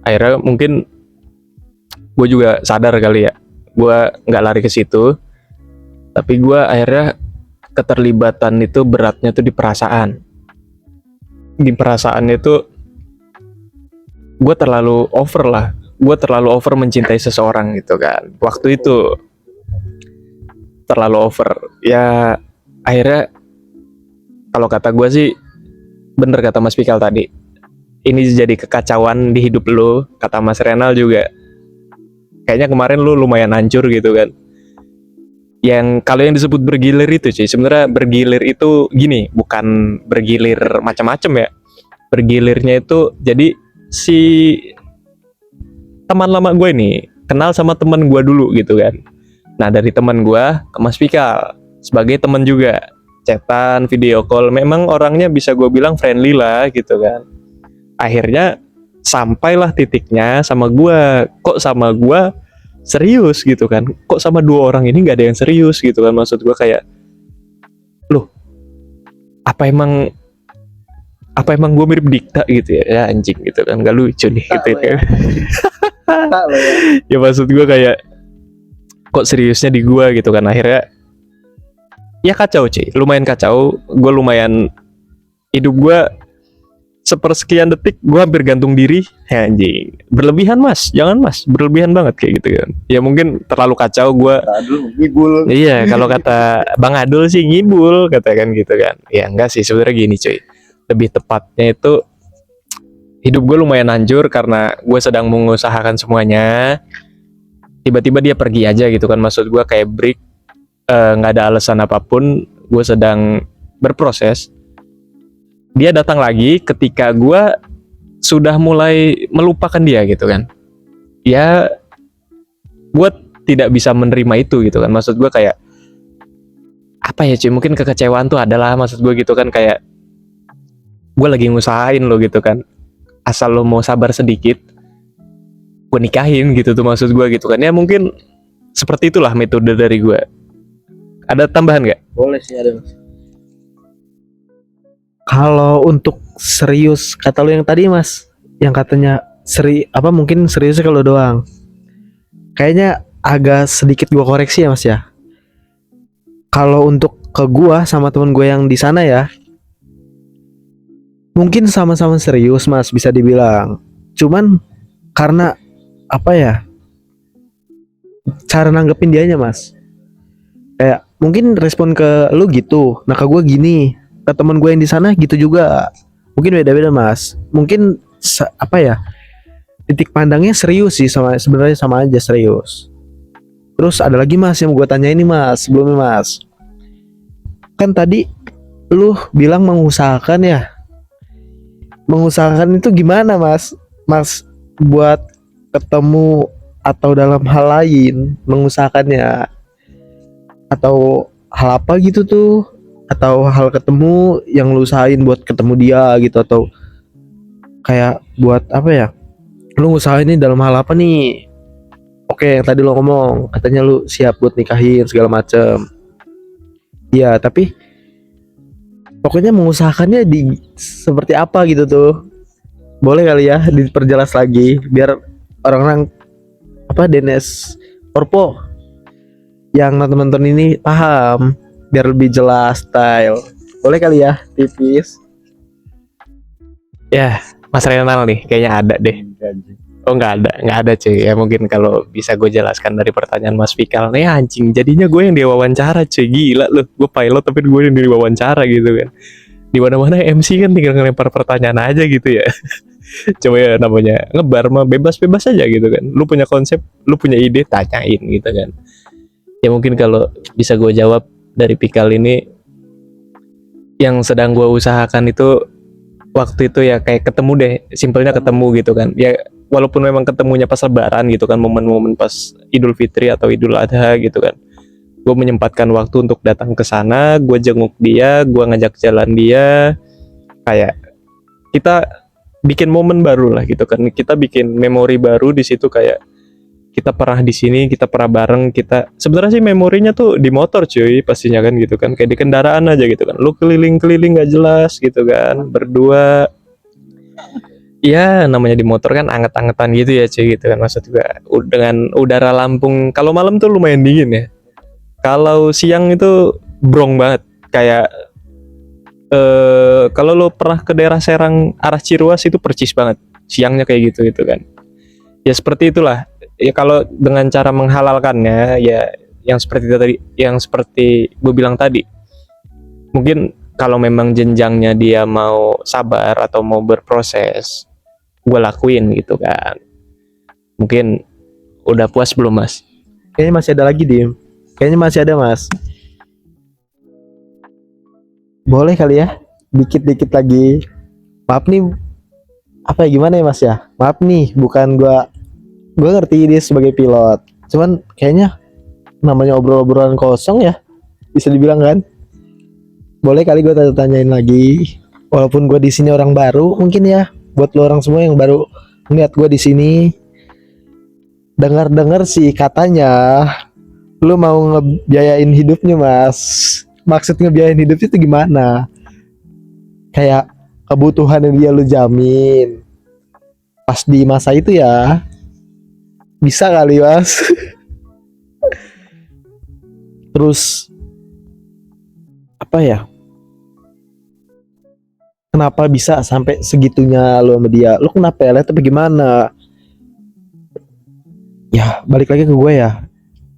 Akhirnya mungkin gue juga sadar kali ya, gue nggak lari ke situ, tapi gue akhirnya keterlibatan itu beratnya tuh di perasaan. Di perasaannya itu gue terlalu over mencintai seseorang gitu kan. Waktu itu terlalu over. Ya akhirnya kalau kata gue sih bener kata Mas Pikal tadi, ini jadi kekacauan di hidup lo. Kata Mas Renal juga, kayaknya kemarin lu lumayan hancur gitu kan. Yang kalau yang disebut bergilir itu cuy, sebenarnya bergilir itu gini, bukan bergilir macam-macam ya. Bergilirnya itu jadi si teman lama gue nih kenal sama teman gue dulu gitu kan. Nah dari teman gue ke Mas Pikal sebagai teman juga, chatan, video call, memang orangnya bisa gue bilang friendly lah gitu kan. Akhirnya sampailah titiknya sama gue, kok sama gue serius gitu kan, kok sama dua orang ini nggak ada yang serius gitu kan. Maksud gue kayak, loh apa emang gue mirip Dikta gitu ya anjing gitu kan, nggak lucu nih gitu ya. Ya maksud gue kayak kok seriusnya di gue gitu kan. Akhirnya ya kacau cuy, lumayan kacau. Gue lumayan, hidup gue sepersekian detik gue hampir gantung diri. Ya, anjing, berlebihan mas, jangan mas, berlebihan banget kayak gitu kan. Ya mungkin terlalu kacau gue. Ngibul. Iya kalau kata Bang Adul sih ngibul katakan gitu kan. Ya enggak sih sebenarnya gini cuy, lebih tepatnya itu hidup gue lumayan hancur karena gue sedang mengusahakan semuanya. Tiba-tiba dia pergi aja gitu kan, maksud gue kayak break, nggak ada alasan apapun. Gue sedang berproses, dia datang lagi ketika gue sudah mulai melupakan dia gitu kan. Ya gue tidak bisa menerima itu gitu kan. Maksud gue kayak apa ya cuy, mungkin kekecewaan tuh adalah, maksud gue gitu kan, kayak gue lagi ngusahain lo gitu kan, asal lo mau sabar sedikit gue nikahin gitu tuh maksud gue gitu kan. Ya mungkin seperti itulah metode dari gue. Ada tambahan nggak? Boleh sih ada mas. Kalau untuk serius kata lu yang tadi mas, yang katanya mungkin seriusnya kalau doang, kayaknya agak sedikit gua koreksi ya mas ya. Kalau untuk ke gua sama temen gue yang di sana ya, mungkin sama-sama serius mas bisa dibilang. Cuman karena apa ya, cara nanggepin dianya mas, kayak mungkin respon ke lu gitu, nah ke gue gini, ke teman gue yang di sana gitu juga, mungkin beda-beda mas. Mungkin apa ya, titik pandangnya serius sih, sebenarnya sama aja serius. Terus ada lagi mas yang gue tanya ini mas sebelumnya mas, kan tadi lu bilang mengusahakan ya, mengusahakan itu gimana mas? Mas buat ketemu atau dalam hal lain mengusahakannya, atau hal apa gitu tuh, atau hal ketemu yang lu usahain buat ketemu dia gitu, atau kayak buat apa ya, lu usahain ini dalam hal apa nih? Oke, yang tadi lu ngomong katanya lu siap buat nikahin segala macem, ya tapi pokoknya mengusahakannya di seperti apa gitu tuh, boleh kali ya diperjelas lagi biar orang-orang apa DNS Orpo yang nonton ini paham, biar lebih jelas style. Boleh kali ya tipis. Ya Mas Renal nih kayaknya ada deh. Oh nggak ada cuy. Ya mungkin kalau bisa gue jelaskan dari pertanyaan Mas Fikal nih, anjing jadinya gue yang diwawancara cuy, gila loh, gue pilot tapi gue yang diwawancara gitu kan. Di mana-mana MC kan tinggal ngelempar pertanyaan aja gitu ya. Coba ya namanya ngebar mah bebas-bebas aja gitu kan. Lu punya konsep, lu punya ide, tanyain gitu kan. Ya mungkin kalau bisa gue jawab dari Pikal ini, yang sedang gue usahakan itu waktu itu ya kayak ketemu deh, simpelnya ketemu gitu kan. Ya walaupun memang ketemunya pas lebaran gitu kan, momen-momen pas Idul Fitri atau Idul Adha gitu kan. Gue menyempatkan waktu untuk datang ke sana, gue jenguk dia, gue ngajak jalan dia, kayak kita bikin momen baru lah gitu kan, kita bikin memori baru di situ, kayak kita pernah di sini, kita pernah bareng, kita sebenarnya sih memorinya tuh di motor cuy pastinya kan gitu kan, kayak di kendaraan aja gitu kan, lu keliling-keliling gak jelas gitu kan berdua. Ya namanya di motor kan anget-angetan gitu ya cuy gitu kan, maksud juga dengan udara Lampung kalau malam tuh lumayan dingin ya, kalau siang itu brong banget, kayak kalau lo pernah ke daerah Serang arah Ciruas itu percis banget siangnya kayak gitu kan. Ya seperti itulah. Ya kalau dengan cara menghalalkannya ya yang seperti tadi, yang seperti gue bilang tadi. Mungkin kalau memang jenjangnya dia mau sabar atau mau berproses, gue lakuin gitu kan. Mungkin udah puas belum mas? Kayaknya masih ada lagi Dim. Kayaknya masih ada mas. Boleh kali ya, dikit-dikit lagi. Maaf nih, apa ya, gimana ya mas ya? Maaf nih, bukan gua ngerti dia sebagai pilot. Cuman kayaknya namanya obrol-obrolan kosong ya, bisa dibilang kan. Boleh kali gue tanyain lagi. Walaupun gue di sini orang baru, mungkin ya buat lo orang semua yang baru ngeliat gue di sini, dengar-dengar sih katanya lu mau ngebiayain hidupnya mas. Maksud ngebiayain hidup itu gimana? Kayak kebutuhan yang dia lu jamin pas di masa itu ya, bisa kali mas. Terus apa ya, kenapa bisa sampai segitunya lu sama dia? Lu kenapa ya, tapi gimana? Ya balik lagi ke gue ya,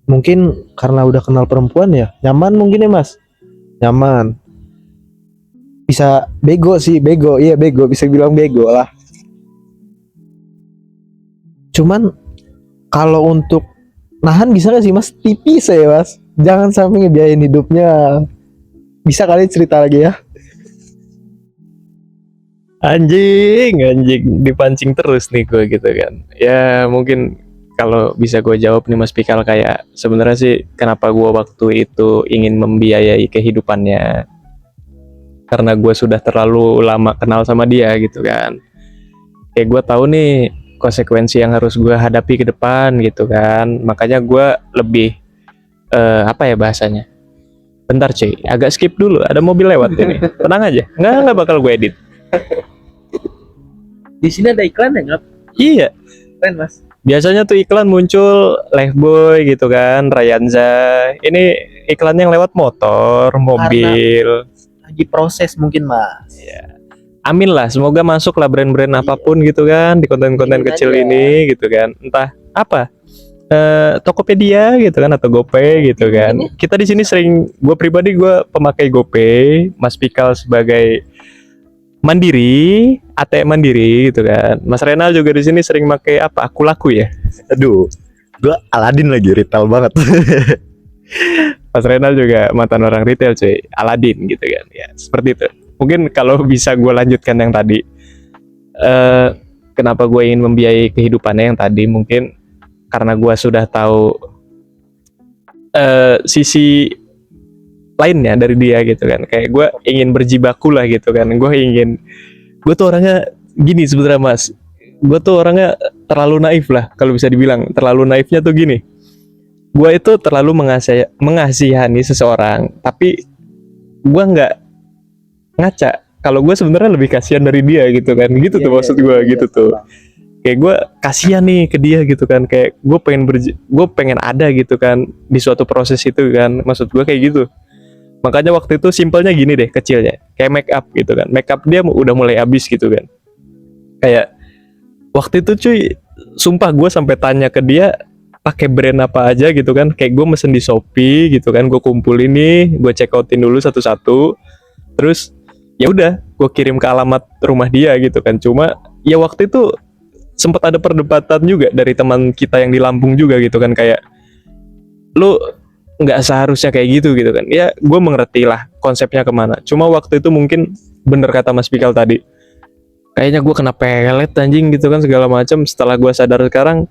mungkin karena udah kenal perempuan ya, nyaman mungkin ya mas, nyaman. Bisa bego sih, bego, iya bego, bisa bilang bego lah. Cuman kalau untuk nahan bisa gak sih mas? Tipis ya mas, jangan sampai ngebiayain hidupnya. Bisa kali cerita lagi ya? Anjing dipancing terus nih gue gitu kan. Ya mungkin kalau bisa gue jawab nih Mas Pikal, kayak sebenarnya sih kenapa gue waktu itu ingin membiayai kehidupannya, karena gue sudah terlalu lama kenal sama dia gitu kan. Kayak gue tahu nih konsekuensi yang harus gue hadapi ke depan gitu kan. Makanya gue lebih apa ya bahasanya? Bentar cuy, agak skip dulu. Ada mobil lewat ini. Tenang aja, nggak bakal gue edit. Di sini ada iklan ya, nggak? Iya, Keren mas. biasanya tuh iklan muncul Lifebuoy gitu kan, Rayanza. Ini iklan yang lewat motor, mobil. Lagi proses mungkin mas. Amin lah, semoga masuk lah brand-brand apapun gitu kan di konten-konten Amin kecil aja. ini gitu kan. Entah apa, Tokopedia gitu kan atau GoPay gitu kan. Kita di sini sering, gue pribadi gue pemakai GoPay, Mas Pikal sebagai Mandiri, ATM Mandiri gitu kan. Mas Renal juga di sini sering pakai apa? Aku Laku ya. Aduh, gua Aladin lagi retail banget. Mas Renal juga mantan orang retail cuy, Aladin gitu kan. Ya, seperti itu. Mungkin kalau bisa gue lanjutkan yang tadi, kenapa gue ingin membiayai kehidupannya yang tadi, mungkin karena gue sudah tahu sisi lainnya dari dia gitu kan. Kayak gue ingin berjibaku lah gitu kan. Gue tuh orangnya gini sebenarnya mas. Gue tuh orangnya terlalu naif lah kalau bisa dibilang. Terlalu naifnya tuh gini. Gue itu terlalu mengasihani seseorang, tapi gue nggak ngaca kalau gue sebenarnya lebih kasihan dari dia gitu kan. Gitu tuh maksud gue gitu tuh. Kayak gue kasihan nih ke dia gitu kan. Kayak gue pengen ada gitu kan di suatu proses itu kan. Maksud gue kayak gitu. Makanya waktu itu simpelnya gini deh, kecilnya. Kayak make up gitu kan. Make up dia udah mulai habis gitu kan. Kayak waktu itu cuy, sumpah gue sampai tanya ke dia pakai brand apa aja gitu kan. Kayak gue mesen di Shopee gitu kan. Gue kumpulin nih, gue check outin dulu satu-satu. Terus ya udah, gue kirim ke alamat rumah dia gitu kan. Cuma ya waktu itu sempat ada perdebatan juga dari teman kita yang di Lampung juga gitu kan. Kayak lu nggak seharusnya kayak gitu kan. Ya gue mengerti lah konsepnya kemana. Cuma waktu itu mungkin bener kata Mas Pikal tadi, kayaknya gue kena pelet anjing gitu kan segala macam. Setelah gue sadar sekarang,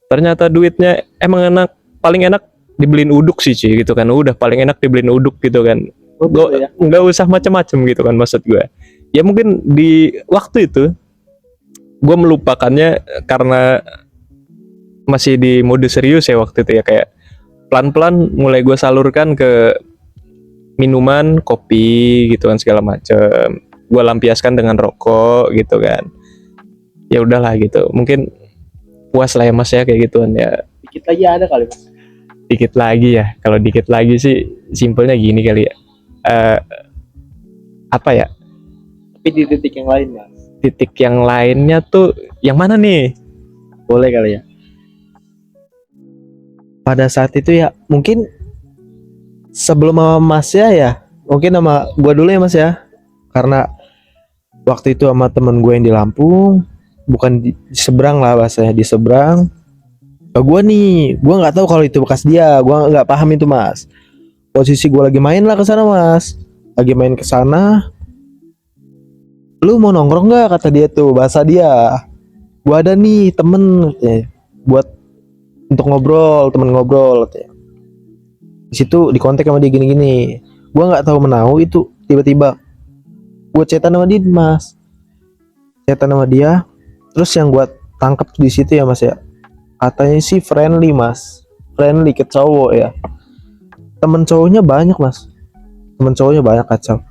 ternyata duitnya emang paling enak dibeliin uduk sih cuy gitu kan. Udah paling enak dibeliin uduk gitu kan. Gue nggak usah macam-macam gitu kan maksud gue. Ya mungkin di waktu itu gue melupakannya karena masih di mode serius ya waktu itu ya. Kayak pelan-pelan mulai gue salurkan ke minuman, kopi gitu kan segala macem. Gue lampiaskan dengan rokok gitu kan. Ya udahlah gitu. Mungkin puas lah ya mas ya kayak gituan ya. Dikit lagi ada kali mas. Dikit lagi ya. Kalau dikit lagi sih simpelnya gini kali ya. Apa ya? Tapi di titik yang lain mas. Titik yang lainnya tuh yang mana nih? Boleh kali ya. Pada saat itu ya mungkin sebelum sama mas ya mungkin sama gua dulu ya mas ya, karena waktu itu sama temen gue yang di Lampung, bukan di seberang lah bahasanya, di seberang. Gua nggak tahu kalau itu bekas dia, gua nggak paham itu mas. Posisi gua lagi main lah ke sana mas, lagi main ke sana. Lu mau nongkrong nggak, kata dia tuh, bahasa dia. Gua ada nih temen buat untuk ngobrol, temen ngobrol katanya. Di situ di kontak sama dia gini-gini. Gua nggak tahu menau itu tiba-tiba gue chatan sama dia mas. Chatan sama dia. Terus yang gue tangkap di situ ya mas ya, katanya sih friendly mas, friendly ke cowok ya. Temen cowoknya banyak mas. Temen cowoknya banyak, kacau.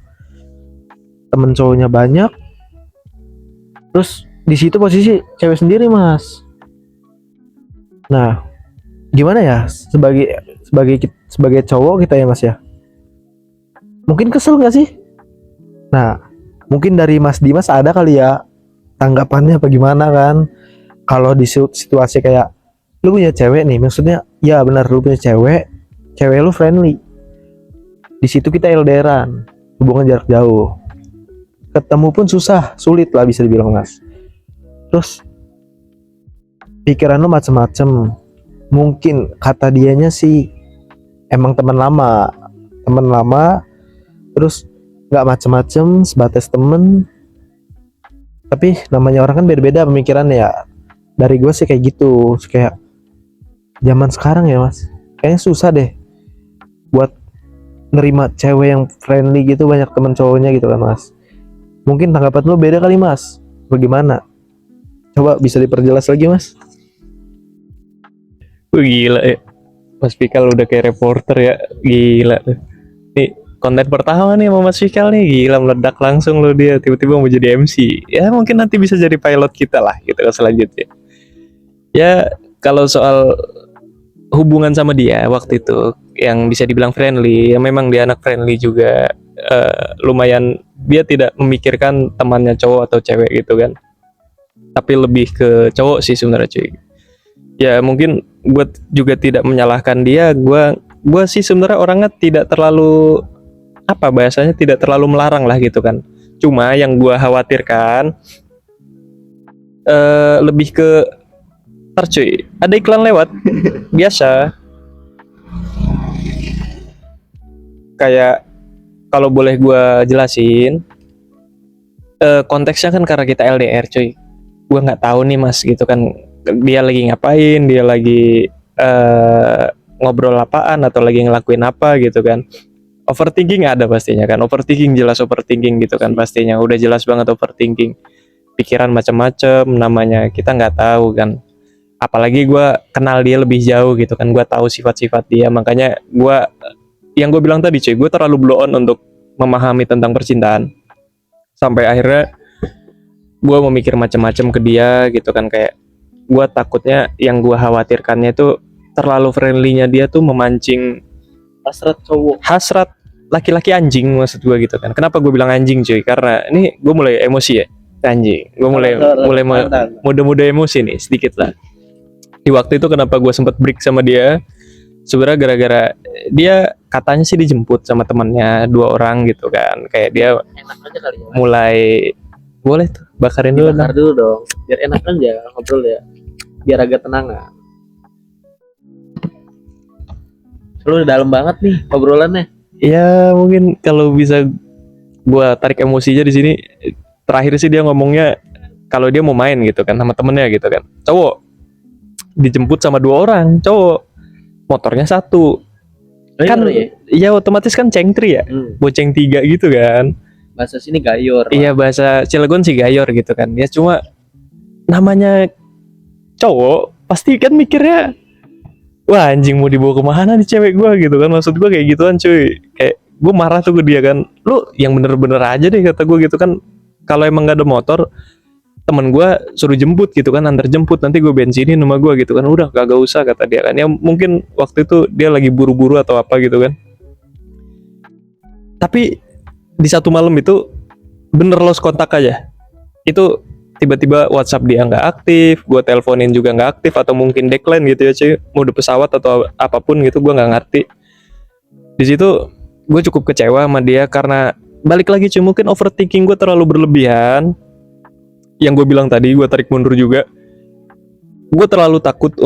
Temen cowoknya banyak. Terus di situ posisi cewek sendiri mas. Nah, gimana ya sebagai cowok kita ya mas ya, mungkin kesel nggak sih? Nah, mungkin dari Mas Dimas ada kali ya tanggapannya apa gimana kan? Kalau di situasi kayak lu punya cewek nih, maksudnya ya benar, lu punya cewek lu friendly. Di situ kita LDRan, hubungan jarak jauh. Ketemu pun sulit lah bisa dibilang mas. Terus pikiran lu macem-macem. Mungkin kata dianya sih emang teman lama, terus nggak macem-macem, sebatas temen. Tapi namanya orang kan beda-beda pemikirannya ya. Dari gue sih kayak gitu, kayak zaman sekarang ya mas, kayaknya susah deh buat nerima cewek yang friendly gitu, banyak teman cowoknya gitu kan Mas. Mungkin tanggapan lu beda kali Mas. Bagaimana? Coba bisa diperjelas lagi Mas. Gila ya. Mas Fikal udah kayak reporter ya. Gila. Nih konten pertama nih sama Mas Fikal nih. Gila meledak langsung loh dia. Tiba-tiba mau jadi MC. Ya mungkin nanti bisa jadi pilot kita lah gitu kan selanjutnya. Ya kalau soal hubungan sama dia waktu itu yang bisa dibilang friendly, ya memang dia anak friendly juga. Lumayan dia tidak memikirkan temannya cowok atau cewek gitu kan. Tapi lebih ke cowok sih sebenarnya cuy. Ya mungkin gue juga tidak menyalahkan dia. Gue sih sebenarnya orangnya tidak terlalu apa bahasanya, tidak terlalu melarang lah gitu kan. Cuma yang gue khawatirkan lebih ke cuy, ada iklan lewat biasa kayak, kalau boleh gue jelasin, konteksnya kan karena kita LDR cuy. Gue nggak tahu nih Mas gitu kan, dia lagi ngapain, dia lagi ngobrol apaan atau lagi ngelakuin apa gitu kan. Overthinking ada pastinya kan, overthinking jelas overthinking gitu kan, pastinya udah jelas banget overthinking, pikiran macam-macam namanya, kita nggak tahu kan. Apalagi gue kenal dia lebih jauh gitu kan, gue tahu sifat-sifat dia, makanya yang gue bilang tadi cuy, gue terlalu blow on untuk memahami tentang percintaan, sampai akhirnya gue memikir macam-macam ke dia gitu kan. Kayak gue takutnya, yang gue khawatirkannya itu terlalu friendly-nya dia tuh memancing hasrat laki-laki anjing maksud gue gitu kan. Kenapa gue bilang anjing cuy, karena ini gue mulai emosi ya, anjing gue mulai mode emosi nih sedikit lah. Di waktu itu kenapa gue sempet break sama dia, sebenarnya gara-gara dia katanya sih dijemput sama temannya 2 orang gitu kan. Kayak dia Enak aja kali ya. mulai, boleh tuh bakarin dulu Bakar dulu dong, biar enak aja ngobrol ya, biar agak tenangan. Lu udah dalam banget nih obrolannya. ya mungkin kalau bisa gue tarik emosinya di sini. Terakhir sih dia ngomongnya kalau dia mau main gitu kan sama temennya gitu kan, cowok dijemput sama 2 orang cowok, motornya 1 kan ya? ya otomatis kan cengtri ya, boceng 3 gitu kan. Bahasa sini gayor. Iya bahasa Cilegon sih gayor gitu kan. Ya cuma namanya cowok pasti kan mikirnya, wah anjing mau dibawa kemana nih cewek gue gitu kan. Maksud gue kayak gituan cuy. Kayak gue marah tuh ke dia kan, lu yang bener-bener aja deh kata gue gitu kan. Kalau emang gak ada motor, temen gue suruh jemput gitu kan, antar jemput, nanti gue bensinin sama gue gitu kan. Udah kagak usah kata dia kan. Ya mungkin waktu itu dia lagi buru-buru atau apa gitu kan. Tapi di satu malam itu bener lost kontak aja. Itu tiba-tiba WhatsApp dia nggak aktif, gue teleponin juga nggak aktif, atau mungkin decline gitu ya cuy, mode pesawat atau apapun gitu, gue nggak ngerti. Di situ gue cukup kecewa sama dia karena balik lagi cuy, mungkin overthinking gue terlalu berlebihan. Yang gue bilang tadi, gue tarik mundur juga. Gue terlalu takut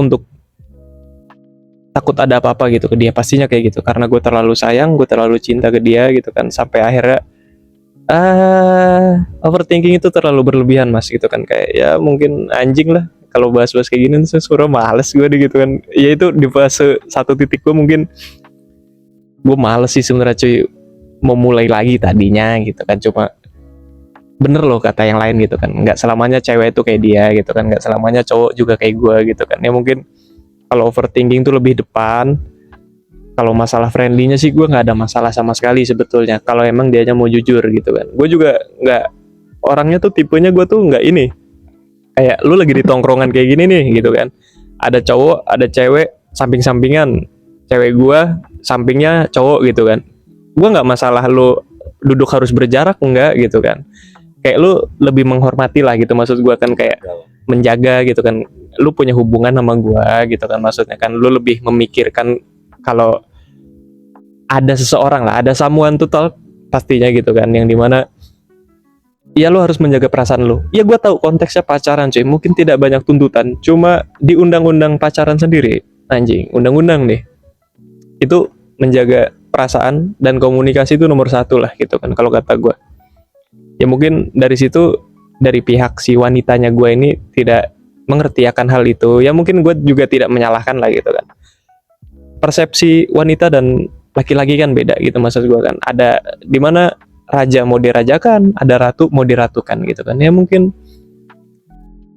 ada apa-apa gitu ke dia, pastinya kayak gitu, karena gue terlalu sayang, gue terlalu cinta ke dia gitu kan. Sampai akhirnya overthinking itu terlalu berlebihan mas gitu kan. Kayak ya mungkin anjing lah kalau bahas-bahas kayak gini tuh, suruh males gue deh gitu kan. Ya itu di fase satu titik gue mungkin gue males sih sebenarnya cuy, mau mulai lagi tadinya gitu kan. Cuma bener loh kata yang lain gitu kan, nggak selamanya cewek itu kayak dia gitu kan, nggak selamanya cowok juga kayak gue gitu kan. Ya mungkin kalau overthinking tuh lebih depan. Kalau masalah friendly-nya sih gue nggak ada masalah sama sekali sebetulnya, kalau emang dianya mau jujur gitu kan. Gue juga nggak, orangnya tuh tipenya gue tuh nggak ini, kayak lu lagi di tongkrongan kayak gini nih gitu kan, ada cowok ada cewek samping-sampingan, cewek gue sampingnya cowok gitu kan, gue nggak masalah lu duduk harus berjarak, enggak gitu kan. Kayak lu lebih menghormati lah gitu, maksud gue kan, kayak menjaga gitu kan, lu punya hubungan sama gue gitu kan, maksudnya kan lu lebih memikirkan kalau ada seseorang lah, ada someone to talk pastinya gitu kan, yang dimana ya lu harus menjaga perasaan lu. Ya gue tahu konteksnya pacaran cuy, mungkin tidak banyak tuntutan, cuma di undang-undang pacaran sendiri, anjing, undang-undang nih, itu menjaga perasaan dan komunikasi itu nomor 1 lah gitu kan kalau kata gue. Ya mungkin dari situ, dari pihak si wanitanya gue ini tidak mengerti akan hal itu. Ya mungkin gue juga tidak menyalahkan lah gitu kan. Persepsi wanita dan laki-laki kan beda gitu maksud gue kan. Ada di mana raja mau dirajakan, ada ratu mau diratukan gitu kan. Ya mungkin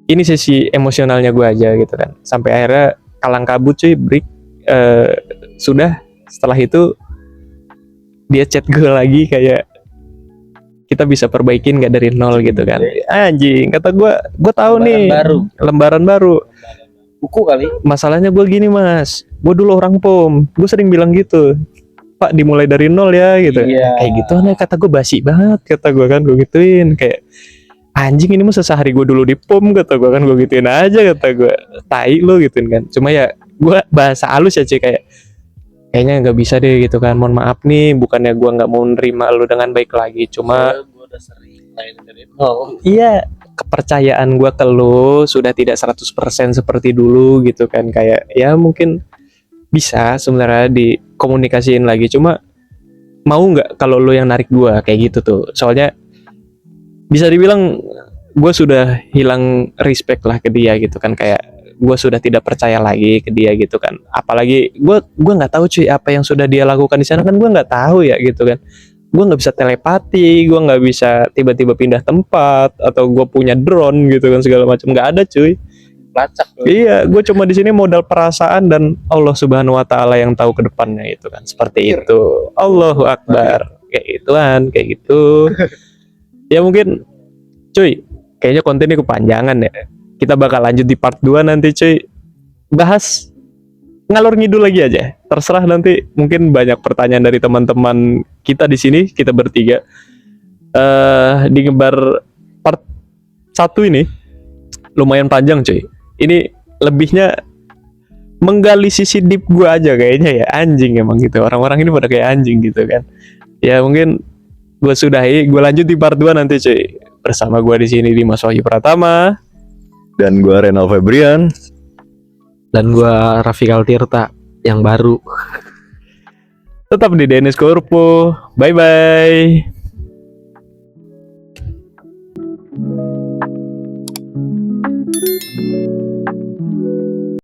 ini sesi emosionalnya gue aja gitu kan. Sampai akhirnya kalang kabut cuy, break. Sudah setelah itu dia chat gue lagi kayak kita bisa perbaikin gak dari nol gitu kan. Anjing, kata gue tahu nih lembaran baru. Buku kali. Masalahnya gue gini mas, gue dulu orang POM, gue sering bilang gitu, Pak dimulai dari nol ya gitu. Iya. Kayak gitu aneh, kata gue basi banget, kata gue kan, gue gituin kayak anjing ini mah sesehari gue dulu di POM, kata gue kan, gue gituin aja, kata gue tai lo gituin kan. Cuma ya gue bahasa halus ya cuy, kayak kayaknya nggak bisa deh gitu kan, mohon maaf nih, bukannya gue nggak mau nerima lo dengan baik lagi, cuma Gue udah sering lain dari nol. iya, kepercayaan gue ke lo sudah tidak 100% seperti dulu gitu kan. Kayak ya mungkin bisa sebenarnya dikomunikasiin lagi, cuma mau nggak kalau lo yang narik gue kayak gitu tuh. Soalnya bisa dibilang gue sudah hilang respect lah ke dia gitu kan, kayak gue sudah tidak percaya lagi ke dia gitu kan. Apalagi gue nggak tahu cuy apa yang sudah dia lakukan di sana kan, gue nggak tahu ya gitu kan. Gue nggak bisa telepati, gue nggak bisa tiba-tiba pindah tempat atau gue punya drone gitu kan, segala macam nggak ada cuy. Lacak tuh. Iya, gue cuma di sini modal perasaan dan Allah Subhanahu Wa Taala yang tahu ke depannya itu kan, seperti itu. Allahu Akbar, kayak gituan, kayak gitu. Ya mungkin, cuy, kayaknya konten ini kepanjangan ya. Kita bakal lanjut di part 2 nanti cuy. Bahas ngalor ngidul lagi aja. Terserah nanti, mungkin banyak pertanyaan dari teman-teman kita di sini, kita bertiga. Di Ngebar part 1 ini lumayan panjang cuy. Ini lebihnya menggali sisi deep gue aja kayaknya ya, anjing emang gitu. Orang-orang ini pada kayak anjing gitu kan. Ya mungkin gue sudahi, gue lanjut di part 2 nanti cuy. Bersama gue di sini Dimas Wahyu Pratama. Dan gue Renal Febrian. Dan gua Rafikal Tirta yang baru. Tetap di Dennis Korpo. Bye bye.